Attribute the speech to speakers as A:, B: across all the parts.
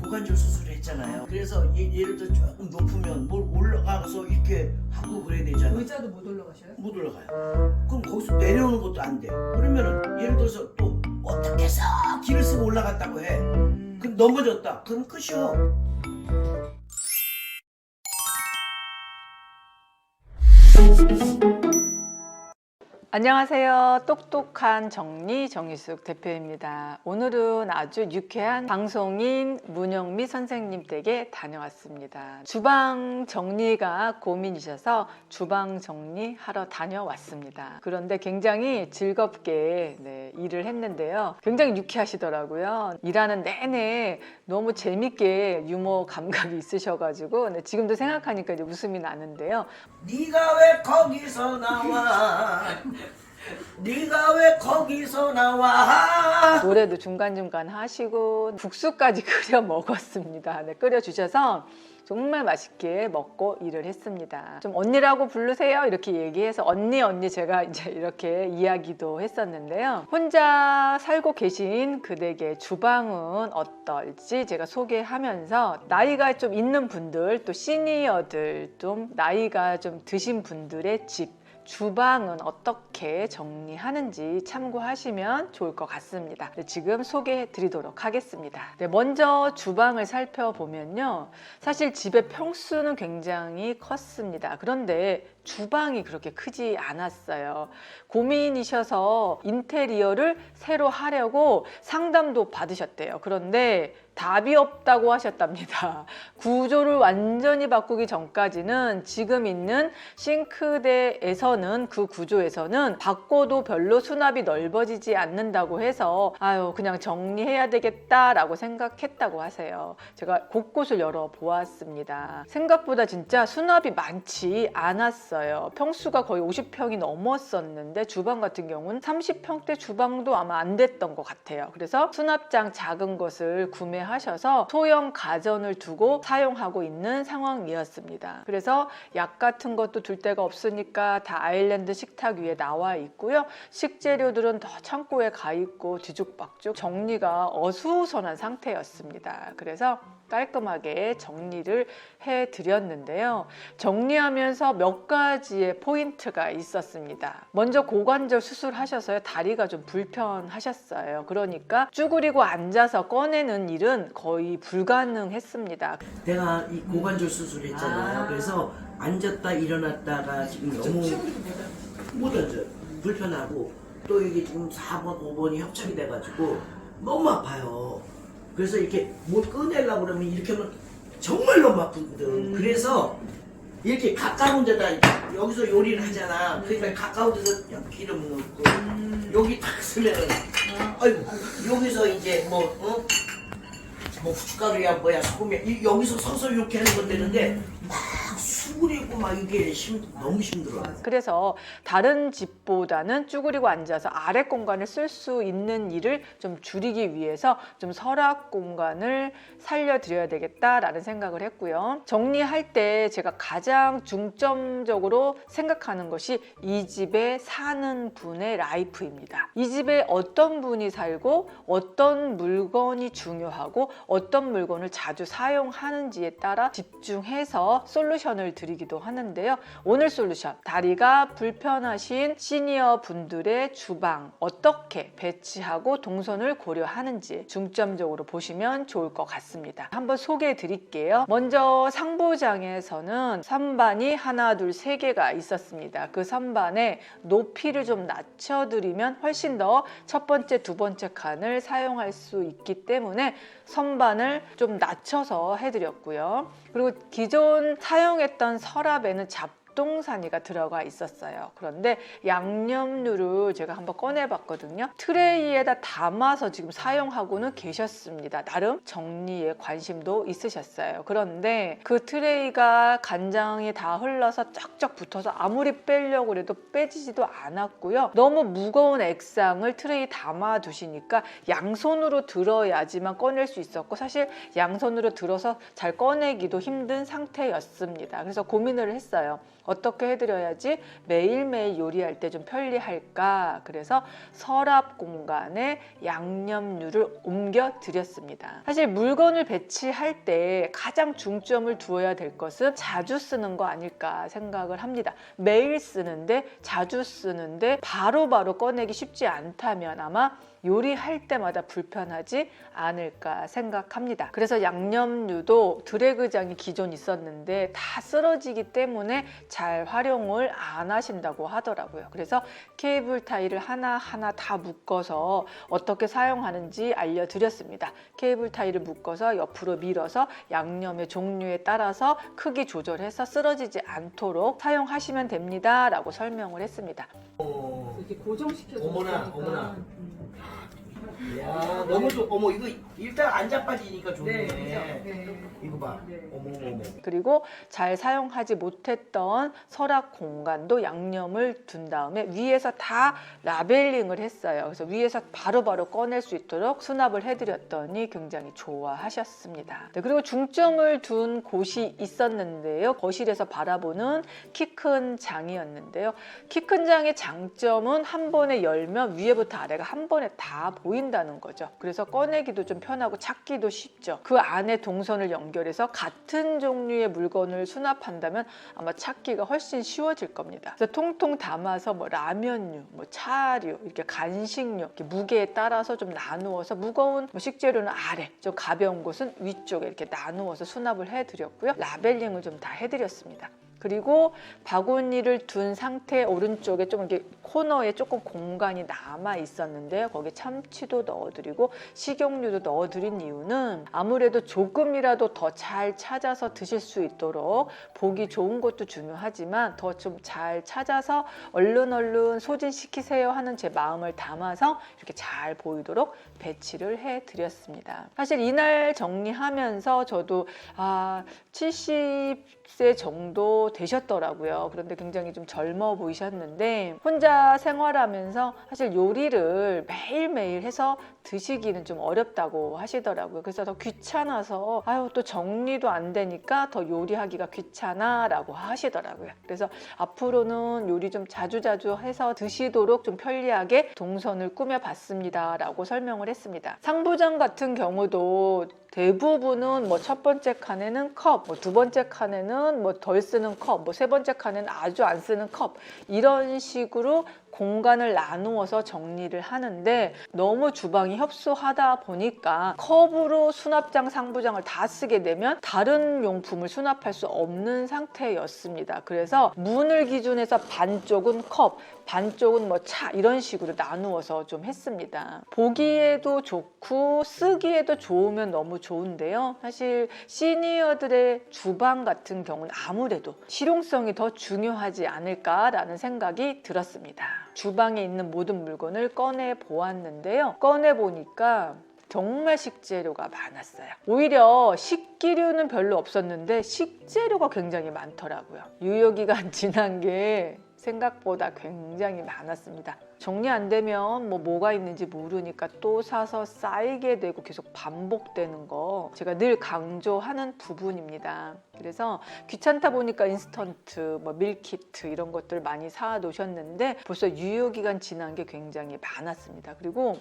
A: 고관절 수술을 했잖아요. 그래서 예를 들어 조금 높으면 뭘 올라가서 이렇게 하고 그래야 되잖아요.
B: 의자도 못 올라가셔요?
A: 못 올라가요. 그럼 거기서 내려오는 것도 안 돼. 그러면은 예를 들어서 또 어떻게 해서 길을 쓰고 올라갔다고 해. 그럼 넘어졌다. 그럼 끝이요.
C: 안녕하세요. 똑똑한 정리 정희숙 대표입니다. 오늘은 아주 유쾌한 방송인 문영미 선생님 댁에 다녀왔습니다. 주방 정리가 고민이셔서 주방 정리하러 다녀왔습니다. 그런데 굉장히 즐겁게 일을 했는데요. 굉장히 유쾌하시더라고요. 일하는 내내 너무 재밌게 유머 감각이 있으셔가지고 지금도 생각하니까 이제 웃음이 나는데요.
A: 네가 왜 거기서 나와? 네가 왜 거기서 나와?
C: 노래도 중간중간 하시고 국수까지 끓여 먹었습니다. 끓여 주셔서 정말 맛있게 먹고 일을 했습니다. 좀 언니라고 부르세요 이렇게 얘기해서 언니 제가 이제 이렇게 이야기도 했었는데요. 혼자 살고 계신 그댁의 주방은 어떨지 제가 소개하면서 나이가 좀 있는 분들 또 시니어들 좀 나이가 좀 드신 분들의 집 주방은 어떻게 정리하는지 참고하시면 좋을 것 같습니다. 지금 소개해 드리도록 하겠습니다. 먼저 주방을 살펴보면요. 사실 집의 평수는 굉장히 컸습니다. 그런데 주방이 그렇게 크지 않았어요. 고민이셔서 인테리어를 새로 하려고 상담도 받으셨대요. 그런데 답이 없다고 하셨답니다. 구조를 완전히 바꾸기 전까지는 지금 있는 싱크대에서는 그 구조에서는 바꿔도 별로 수납이 넓어지지 않는다고 해서 그냥 정리해야 되겠다라고 생각했다고 하세요. 제가 곳곳을 열어보았습니다. 생각보다 진짜 수납이 많지 않았어요. 평수가 거의 50평이 넘었었는데 주방 같은 경우는 30평대 주방도 아마 안 됐던 것 같아요. 그래서 수납장 작은 것을 구매하셔서 소형 가전을 두고 사용하고 있는 상황이었습니다. 그래서 약 같은 것도 둘 데가 없으니까 다 아일랜드 식탁 위에 나와 있고요. 식재료들은 더 창고에 가 있고 뒤죽박죽 정리가 어수선한 상태였습니다. 그래서 깔끔하게 정리를 해드렸는데요. 정리하면서 몇 가지의 포인트가 있었습니다. 먼저 고관절 수술하셔서 다리가 좀 불편하셨어요. 그러니까 쭈그리고 앉아서 꺼내는 일은 거의 불가능했습니다.
A: 내가 이 고관절 수술했잖아요. 그래서 앉았다 일어났다가 지금 너무 못 앉아요. 불편하고 또 이게 지금 4번, 5번이 협착이 돼가지고 너무 아파요. 그래서 이렇게 뭘 꺼내려고 그러면 이렇게 하면 정말 너무 아프거든. 그래서 이렇게 가까운 데다 여기서 요리를 하잖아. 그러니까 가까운 데서 기름 넣고 여기 탁 쓰면은 아이고 여기서 이제 뭐 후춧가루야 뭐야 소금이야 여기서 서서 이렇게 하는 건 되는데 막 수그리고 막 이게 너무 힘들어요.
C: 그래서 다른 집보다는 쭈그리고 앉아서 아래 공간을 쓸 수 있는 일을 좀 줄이기 위해서 좀 서랍 공간을 살려드려야 되겠다라는 생각을 했고요. 정리할 때 제가 가장 중점적으로 생각하는 것이 이 집에 사는 분의 라이프입니다. 이 집에 어떤 분이 살고 어떤 물건이 중요하고 어떤 물건을 자주 사용하는지에 따라 집중해서 솔루션을 드리기도 하는데요. 오늘 솔루션, 다리가 불편하신 시니어 분들의 주방 어떻게 배치하고 동선을 고려하는지 중점적으로 보시면 좋을 것 같습니다. 한번 소개해 드릴게요. 먼저 상부장에서는 선반이 하나, 둘, 세 개가 있었습니다. 그 선반의 높이를 좀 낮춰드리면 훨씬 더 첫 번째, 두 번째 칸을 사용할 수 있기 때문에 선반을 좀 낮춰서 해드렸고요. 그리고 기존 사용했던 서랍에는 잡동사니가 들어가 있었어요. 그런데 양념류를 제가 한번 꺼내봤거든요. 트레이에다 담아서 지금 사용하고는 계셨습니다. 나름 정리에 관심도 있으셨어요. 그런데 그 트레이가 간장이 다 흘러서 쩍쩍 붙어서 아무리 빼려고 해도 빼지지도 않았고요. 너무 무거운 액상을 트레이 담아 두시니까 양손으로 들어야지만 꺼낼 수 있었고 사실 양손으로 들어서 잘 꺼내기도 힘든 상태였습니다. 그래서 고민을 했어요. 어떻게 해드려야지 매일매일 요리할 때 좀 편리할까? 그래서 서랍 공간에 양념류를 옮겨 드렸습니다. 사실 물건을 배치할 때 가장 중점을 두어야 될 것은 자주 쓰는 거 아닐까 생각을 합니다. 매일 쓰는데 자주 쓰는데 바로바로 꺼내기 쉽지 않다면 아마 요리할 때마다 불편하지 않을까 생각합니다. 그래서 양념류도 드래그장이 기존 있었는데 다 쓰러지기 때문에 잘 활용을 안 하신다고 하더라고요. 그래서 케이블 타이를 하나하나 다 묶어서 어떻게 사용하는지 알려드렸습니다. 케이블 타이를 묶어서 옆으로 밀어서 양념의 종류에 따라서 크기 조절해서 쓰러지지 않도록 사용하시면 됩니다 라고 설명을 했습니다.
B: 이렇게 고정시켜서
A: 어머나, 어머나. 야, 너무 좋. 어머, 이거 일단 안 자빠지니까 좋네.
B: 네.
A: 이거 봐.
B: 네.
A: 어머.
C: 그리고 잘 사용하지 못했던 서랍 공간도 양념을 둔 다음에 위에서 다 라벨링을 했어요. 그래서 위에서 바로바로 꺼낼 수 있도록 수납을 해드렸더니 굉장히 좋아하셨습니다. 네, 그리고 중점을 둔 곳이 있었는데요. 거실에서 바라보는 키 큰 장이었는데요. 키 큰 장의 장점은 한 번에 열면 위에부터 아래가 한 번에 다 보인다는 거죠. 그래서 꺼내기도 좀 편하고 찾기도 쉽죠. 그 안에 동선을 연결해서 같은 종류의 물건을 수납한다면 아마 찾기가 훨씬 쉬워질 겁니다. 그래서 통통 담아서 뭐 라면류, 뭐 차류, 이렇게 간식류 이렇게 무게에 따라서 좀 나누어서 무거운 뭐 식재료는 아래, 좀 가벼운 곳은 위쪽에 이렇게 나누어서 수납을 해드렸고요. 라벨링을 좀 다 해드렸습니다. 그리고 바구니를 둔 상태 오른쪽에 좀 이렇게 코너에 조금 공간이 남아 있었는데요. 거기에 참치도 넣어드리고 식용유도 넣어드린 이유는 아무래도 조금이라도 더 잘 찾아서 드실 수 있도록 보기 좋은 것도 중요하지만 더 좀 잘 찾아서 얼른 소진시키세요 하는 제 마음을 담아서 이렇게 잘 보이도록 배치를 해드렸습니다. 사실 이날 정리하면서 저도 70세 정도 되셨더라고요. 그런데 굉장히 좀 젊어 보이셨는데 혼자 생활하면서 사실 요리를 매일매일 해서 드시기는 좀 어렵다고 하시더라고요. 그래서 더 귀찮아서 또 정리도 안 되니까 더 요리하기가 귀찮아 라고 하시더라고요. 그래서 앞으로는 요리 좀 자주자주 해서 드시도록 좀 편리하게 동선을 꾸며봤습니다 라고 설명을 했습니다. 상부장 같은 경우도 대부분은 뭐 첫 번째 칸에는 컵, 뭐 두 번째 칸에는 뭐 덜 쓰는 컵, 뭐 세 번째 칸에는 아주 안 쓰는 컵 이런 식으로 공간을 나누어서 정리를 하는데 너무 주방이 협소하다 보니까 컵으로 수납장, 상부장을 다 쓰게 되면 다른 용품을 수납할 수 없는 상태였습니다. 그래서 문을 기준해서 반쪽은 컵, 반쪽은 뭐 차 이런 식으로 나누어서 좀 했습니다. 보기에도 좋고 쓰기에도 좋으면 너무 좋은데요. 사실 시니어들의 주방 같은 경우는 아무래도 실용성이 더 중요하지 않을까라는 생각이 들었습니다. 주방에 있는 모든 물건을 꺼내 보았는데요. 꺼내 보니까 정말 식재료가 많았어요. 오히려 식기류는 별로 없었는데 식재료가 굉장히 많더라고요. 유효기간 지난 게 생각보다 굉장히 많았습니다. 정리 안 되면 뭐가 있는지 모르니까 또 사서 쌓이게 되고 계속 반복되는 거 제가 늘 강조하는 부분입니다. 그래서 귀찮다 보니까 인스턴트, 밀키트 이런 것들 많이 사 놓으셨는데 벌써 유효기간 지난 게 굉장히 많았습니다. 그리고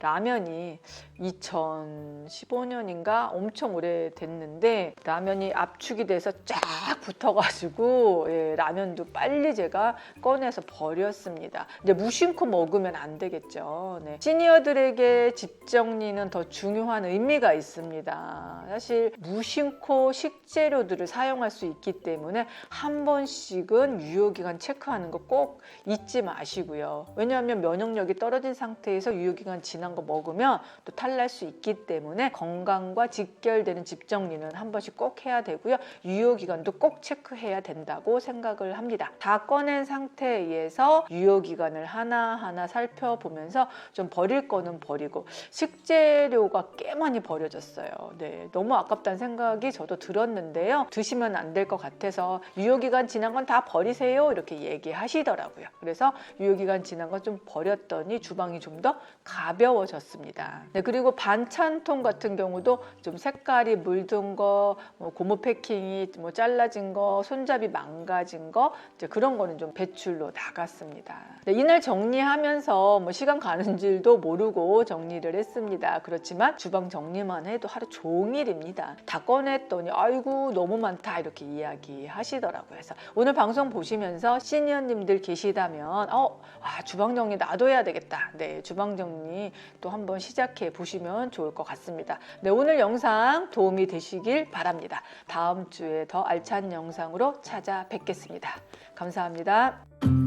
C: 라면이 2015년인가 엄청 오래됐는데 라면이 압축이 돼서 쫙 붙어가지고 라면도 빨리 제가 꺼내서 버렸습니다. 근데 무심코 먹으면 안 되겠죠. 시니어들에게 집 정리는 더 중요한 의미가 있습니다. 사실 무심코 식재료들을 사용할 수 있기 때문에 한 번씩은 유효기간 체크하는 거 꼭 잊지 마시고요. 왜냐하면 면역력이 떨어진 상태에서 유효기간 지난 거 먹으면 또 탈날 수 있기 때문에 건강과 직결되는 집 정리는 한 번씩 꼭 해야 되고요. 유효기간도 꼭 체크해야 된다고 생각을 합니다. 다 꺼낸 상태에서 유효기간을 하나하나 살펴보면서 좀 버릴 거는 버리고 식재료가 꽤 많이 버려졌어요. 네, 너무 아깝다는 생각이 저도 들었는데요. 드시면 안 될 것 같아서 유효기간 지난 건 다 버리세요 이렇게 얘기하시더라고요. 그래서 유효기간 지난 건 좀 버렸더니 주방이 좀 더 가벼워졌습니다. 네, 그리고 반찬통 같은 경우도 좀 색깔이 물든 거, 뭐 고무 패킹이 뭐 잘라진 거, 손잡이 망가진 거 이제 그런 거는 좀 배출로 나갔습니다. 네, 이날 정리하면서 뭐 시간 가는 줄도 모르고 정리를 했습니다. 그렇지만 주방 정리만 해도 하루 종일입니다. 다 꺼냈더니 아이고 너무 많다 이렇게 이야기하시더라고요. 그래서 오늘 방송 보시면서 시니어님들 계시다면 주방 정리 나도 해야 되겠다. 네, 주방 정리 또 한번 시작해 보시면 좋을 것 같습니다. 네, 오늘 영상 도움이 되시길 바랍니다. 다음 주에 더 알찬 영상으로 찾아뵙겠습니다. 감사합니다.